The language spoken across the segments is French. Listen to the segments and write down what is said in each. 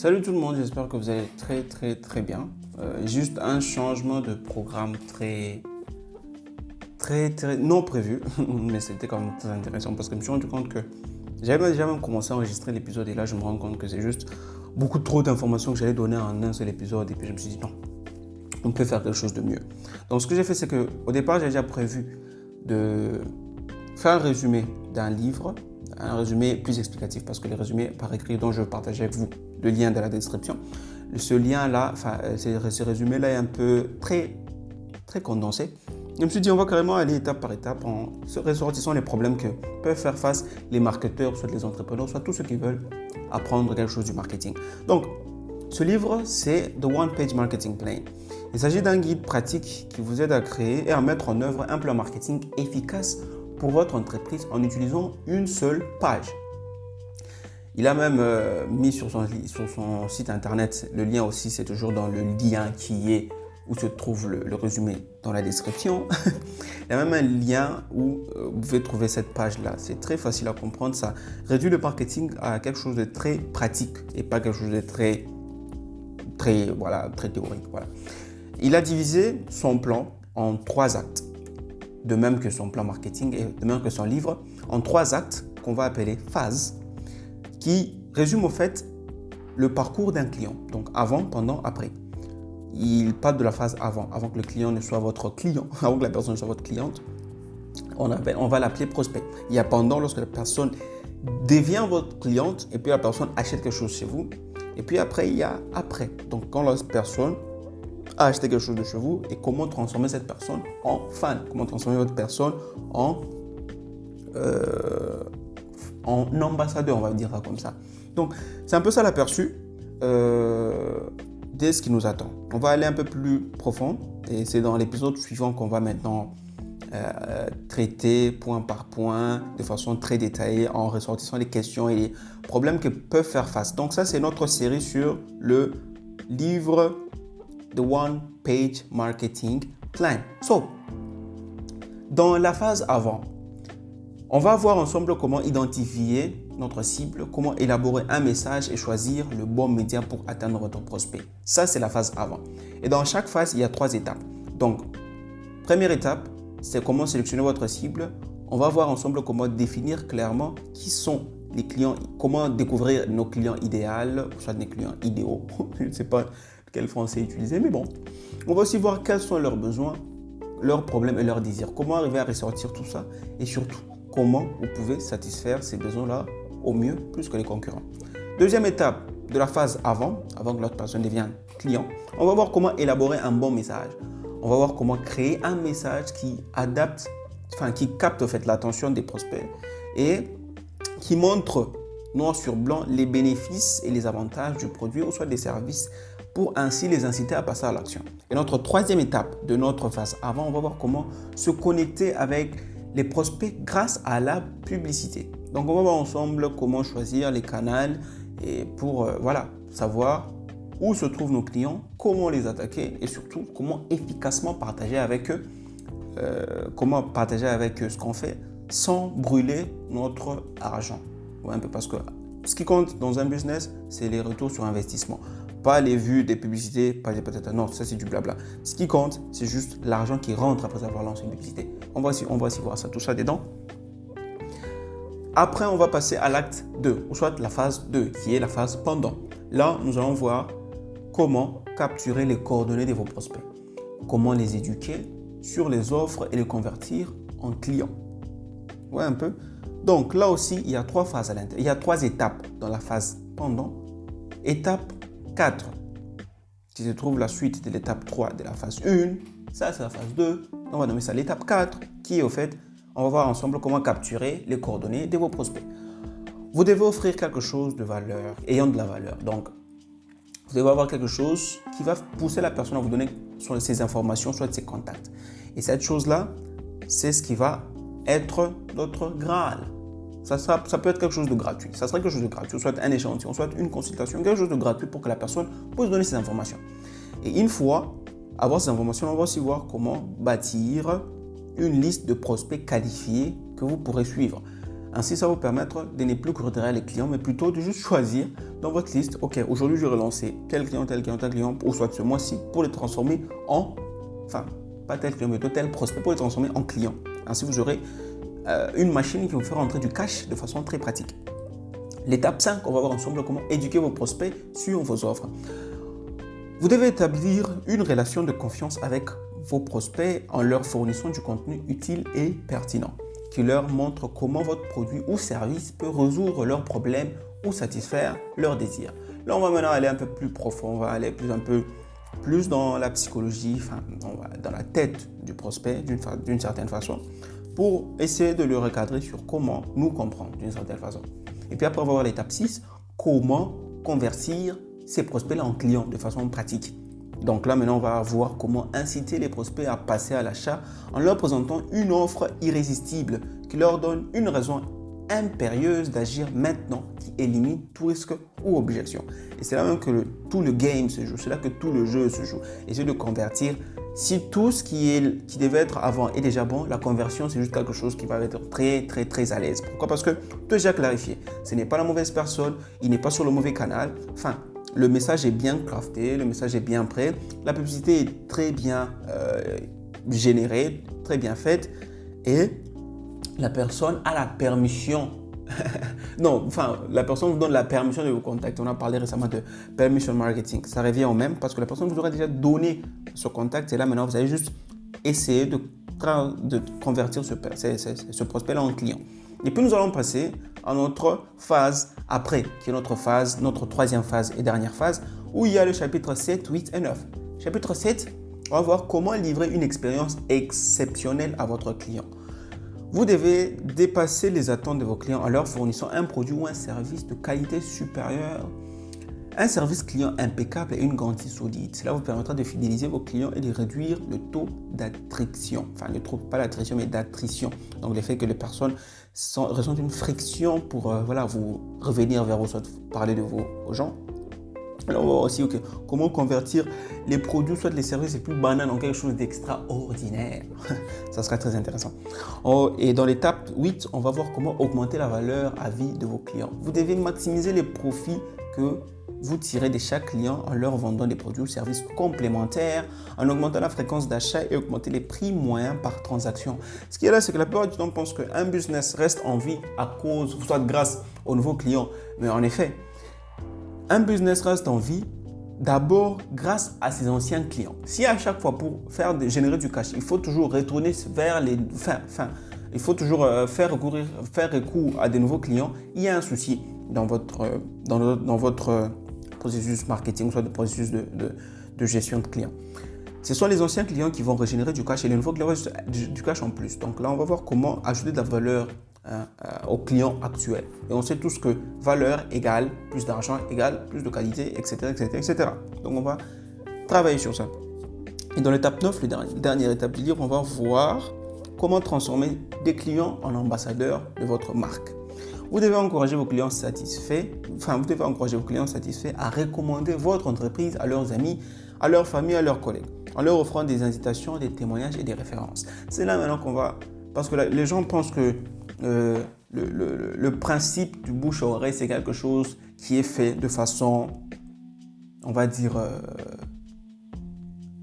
Salut tout le monde, j'espère que vous allez très bien. Juste un changement de programme très non prévu, mais c'était quand même très intéressant parce que je me suis rendu compte que j'avais déjà même commencé à enregistrer l'épisode et là je me rends compte que c'est juste beaucoup trop d'informations que j'allais donner en un seul épisode et puis je me suis dit non, on peut faire quelque chose de mieux. Donc ce que j'ai fait, c'est qu'au départ j'ai déjà prévu de faire un résumé d'un livre, un résumé plus explicatif parce que les résumés par écrit dont je vais partager avec vous, le lien dans la description, ce lien-là, ce résumé-là est un peu très condensé. Je me suis dit, on va carrément aller étape par étape en se ressortissant les problèmes que peuvent faire face les marketeurs, soit les entrepreneurs, soit tous ceux qui veulent apprendre quelque chose du marketing. Donc, ce livre, c'est The One Page Marketing Plan. Il s'agit d'un guide pratique qui vous aide à créer et à mettre en œuvre un plan marketing efficace pour votre entreprise en utilisant une seule page. Il a même mis sur son site internet, le lien aussi c'est toujours dans le lien qui est où se trouve le résumé dans la description. Il y a même un lien où vous pouvez trouver cette page-là. C'est très facile à comprendre, ça réduit le marketing à quelque chose de très pratique et pas quelque chose de très théorique. Voilà. Il a divisé son plan en 3 actes, de même que son plan marketing et de même que son livre, en 3 actes qu'on va appeler phases, qui résument au fait le parcours d'un client. Donc avant, pendant, après. Il parle de la phase avant que le client ne soit votre client, avant que la personne soit votre cliente. On va l'appeler prospect. Il y a pendant, lorsque la personne devient votre cliente et puis la personne achète quelque chose chez vous. Et puis après, il y a après. Donc quand la personne a acheté quelque chose de chez vous et comment transformer cette personne en fan. Comment transformer votre personne en ambassadeur, on va dire ça comme ça. Donc, c'est un peu ça l'aperçu de ce qui nous attend. On va aller un peu plus profond et c'est dans l'épisode suivant qu'on va maintenant traiter point par point de façon très détaillée en ressortissant les questions et les problèmes que peuvent faire face. Donc ça, c'est notre série sur le livre The One Page Marketing Plan. So, dans la phase avant, on va voir ensemble comment identifier notre cible, comment élaborer un message et choisir le bon média pour atteindre votre prospect. Ça, c'est la phase avant. Et dans chaque phase, il y a 3 étapes. Donc, première étape, c'est comment sélectionner votre cible. On va voir ensemble comment définir clairement qui sont les clients, comment découvrir nos clients idéaux, soit des clients idéaux. Je ne sais pas quel français utiliser, mais bon. On va aussi voir quels sont leurs besoins, leurs problèmes et leurs désirs. Comment arriver à ressortir tout ça et surtout, comment vous pouvez satisfaire ces besoins-là au mieux, plus que les concurrents. Deuxième étape de la phase avant que l'autre personne devienne client, on va voir comment élaborer un bon message. On va voir comment créer un message qui capte en fait l'attention des prospects et qui montre noir sur blanc les bénéfices et les avantages du produit ou soit des services pour ainsi les inciter à passer à l'action. Et notre troisième étape de notre phase avant, on va voir comment se connecter avec les prospects grâce à la publicité. Donc, on va voir ensemble comment choisir les canaux et pour savoir où se trouvent nos clients, comment les attaquer et surtout comment efficacement partager avec eux, ce qu'on fait sans brûler notre argent. Ouais, un peu parce que ce qui compte dans un business, c'est les retours sur investissement. Pas les vues des publicités, pas les peut-être non, ça c'est du blabla. Ce qui compte, c'est juste l'argent qui rentre après avoir lancé une publicité. On va aussi voir ça, tout ça dedans. Après, on va passer à l'acte 2, ou soit la phase 2, qui est la phase pendant. Là, nous allons voir comment capturer les coordonnées de vos prospects, comment les éduquer sur les offres et les convertir en clients. Ouais, un peu. Donc là aussi, il y a 3 phases à l'intérieur. Il y a 3 étapes dans la phase pendant. Étape 4, qui se trouve la suite de l'étape 3 de la phase 1. Ça, c'est la phase 2. On va nommer ça l'étape 4, qui est au fait, on va voir ensemble comment capturer les coordonnées de vos prospects. Vous devez offrir quelque chose de valeur, ayant de la valeur. Donc, vous devez avoir quelque chose qui va pousser la personne à vous donner soit ses informations, soit ses contacts. Et cette chose-là, c'est ce qui va être notre Graal. Ça peut être quelque chose de gratuit. Ça sera quelque chose de gratuit, soit un échantillon, soit une consultation, quelque chose de gratuit pour que la personne puisse donner ses informations. Et une fois avoir ces informations, on va aussi voir comment bâtir une liste de prospects qualifiés que vous pourrez suivre. Ainsi, ça va vous permettre de ne plus recruter les clients, mais plutôt de juste choisir dans votre liste, ok, aujourd'hui je vais relancer tel client, ou soit ce mois-ci, pour les transformer en, enfin, pas tel client, mais tel prospect, pour les transformer en client. Ainsi, vous aurez une machine qui vous fait rentrer du cash de façon très pratique. L'étape 5, on va voir ensemble comment éduquer vos prospects sur vos offres. Vous devez établir une relation de confiance avec vos prospects en leur fournissant du contenu utile et pertinent qui leur montre comment votre produit ou service peut résoudre leurs problèmes ou satisfaire leurs désirs. Là, on va maintenant aller un peu plus profond, on va aller un peu plus dans la psychologie, dans la tête du prospect d'une certaine façon pour essayer de le recadrer sur comment nous comprendre d'une certaine façon. Et puis après, on va voir l'étape 6, comment convertir ces prospects-là en clients de façon pratique. Donc là, maintenant, on va voir comment inciter les prospects à passer à l'achat en leur présentant une offre irrésistible qui leur donne une raison impérieuse d'agir maintenant qui élimine tout risque ou objection. Et c'est là même que tout le game se joue, c'est là que tout le jeu se joue. Essayer de convertir. Si tout ce qui devait être avant est déjà bon, la conversion, c'est juste quelque chose qui va être très à l'aise. Pourquoi? Parce que tout est déjà clarifié. Ce n'est pas la mauvaise personne, il n'est pas sur le mauvais canal. Enfin, le message est bien crafté, le message est bien prêt, la publicité est très bien générée, très bien faite et la personne a la permission. La personne vous donne la permission de vous contacter. On a parlé récemment de permission marketing. Ça revient au même parce que la personne vous aura déjà donné ce contact et là maintenant vous allez juste essayer de convertir ce prospect-là en client. Et puis nous allons passer à notre phase après, qui est notre troisième phase et dernière phase, où il y a le chapitre 7, 8 et 9. Chapitre 7, on va voir comment livrer une expérience exceptionnelle à votre client. Vous devez dépasser les attentes de vos clients en leur fournissant un produit ou un service de qualité supérieure. Un service client impeccable et une garantie solide. Cela vous permettra de fidéliser vos clients et de réduire le taux d'attrition. Enfin, pas d'attrition, mais d'attrition. Donc, le fait que les personnes ressentent une friction pour vous revenir vers vous, soit parler de vous aux gens. Alors, on va voir aussi comment convertir les produits, soit les services les plus banals en quelque chose d'extraordinaire. Ça sera très intéressant. Et dans l'étape 8, on va voir comment augmenter la valeur à vie de vos clients. Vous devez maximiser les profits que vous tirez de chaque client en leur vendant des produits ou services complémentaires, en augmentant la fréquence d'achat et augmenter les prix moyens par transaction. Ce qui est là, c'est que la plupart du temps, on pense qu'un business reste en vie à cause, soit grâce aux nouveaux clients. Mais en effet, un business reste en vie d'abord grâce à ses anciens clients. Si à chaque fois pour générer du cash, il faut toujours retourner vers il faut toujours faire recours à de nouveaux clients, il y a un souci dans votre processus marketing, soit le processus de gestion de clients. Ce sont les anciens clients qui vont régénérer du cash et les nouveaux clients vont du cash en plus. Donc là, on va voir comment ajouter de la valeur aux clients actuels. Et on sait tous que valeur égale plus d'argent, égale plus de qualité, etc. Donc, on va travailler sur ça. Et dans l'étape 9, la dernière étape du livre, on va voir comment transformer des clients en ambassadeurs de votre marque. Vous devez encourager vos clients satisfaits, à recommander votre entreprise à leurs amis, à leur famille, à leurs collègues, en leur offrant des incitations, des témoignages et des références. C'est là maintenant qu'on va... Parce que les gens pensent que le principe du bouche à oreille, c'est quelque chose qui est fait de façon, on va dire,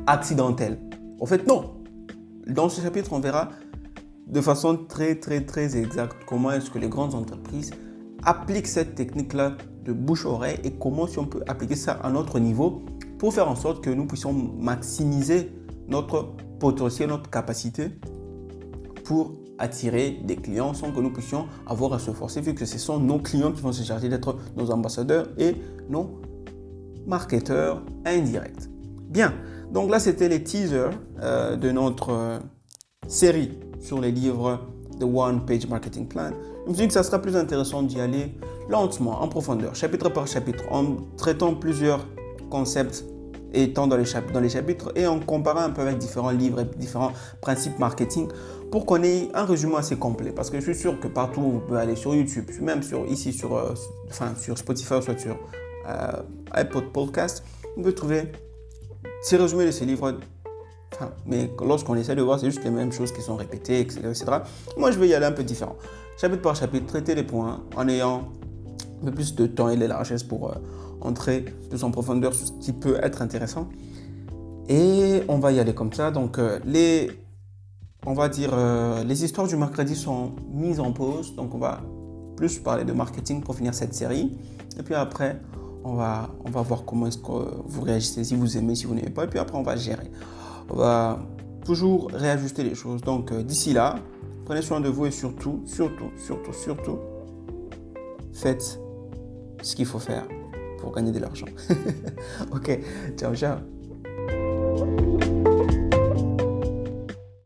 accidentelle. En fait, non. Dans ce chapitre, on verra de façon très exacte comment est-ce que les grandes entreprises appliquent cette technique-là de bouche à oreille et comment si on peut appliquer ça à notre niveau pour faire en sorte que nous puissions maximiser notre potentiel, notre capacité pour attirer des clients sans que nous puissions avoir à se forcer vu que ce sont nos clients qui vont se charger d'être nos ambassadeurs et nos marketeurs indirects. Bien, donc là c'était les teasers de notre série sur les livres The One Page Marketing Plan. Je me suis dit que ça sera plus intéressant d'y aller lentement, en profondeur, chapitre par chapitre, en traitant plusieurs concepts étant dans les chapitres et en comparant un peu avec différents livres et différents principes marketing pour qu'on ait un résumé assez complet. Parce que je suis sûr que partout où vous pouvez aller sur YouTube, même sur Spotify, soit sur iPod Podcast, vous pouvez trouver ces résumés de ces livres. Mais lorsqu'on essaie de voir, c'est juste les mêmes choses qui sont répétées, etc. Moi, je vais y aller un peu différent. Chapitre par chapitre, traiter les points en ayant un peu plus de temps et de largesse pour entrer plus en profondeur sur ce qui peut être intéressant. Et on va y aller comme ça. Donc, on va dire, les histoires du mercredi sont mises en pause. Donc, on va plus parler de marketing pour finir cette série. Et puis après, on va voir comment est-ce que vous réagissez, si vous aimez, si vous n'aimez pas. Et puis après, on va gérer. On va toujours réajuster les choses. Donc, d'ici là, prenez soin de vous et surtout, faites ce qu'il faut faire pour gagner de l'argent. Ok, ciao, ciao.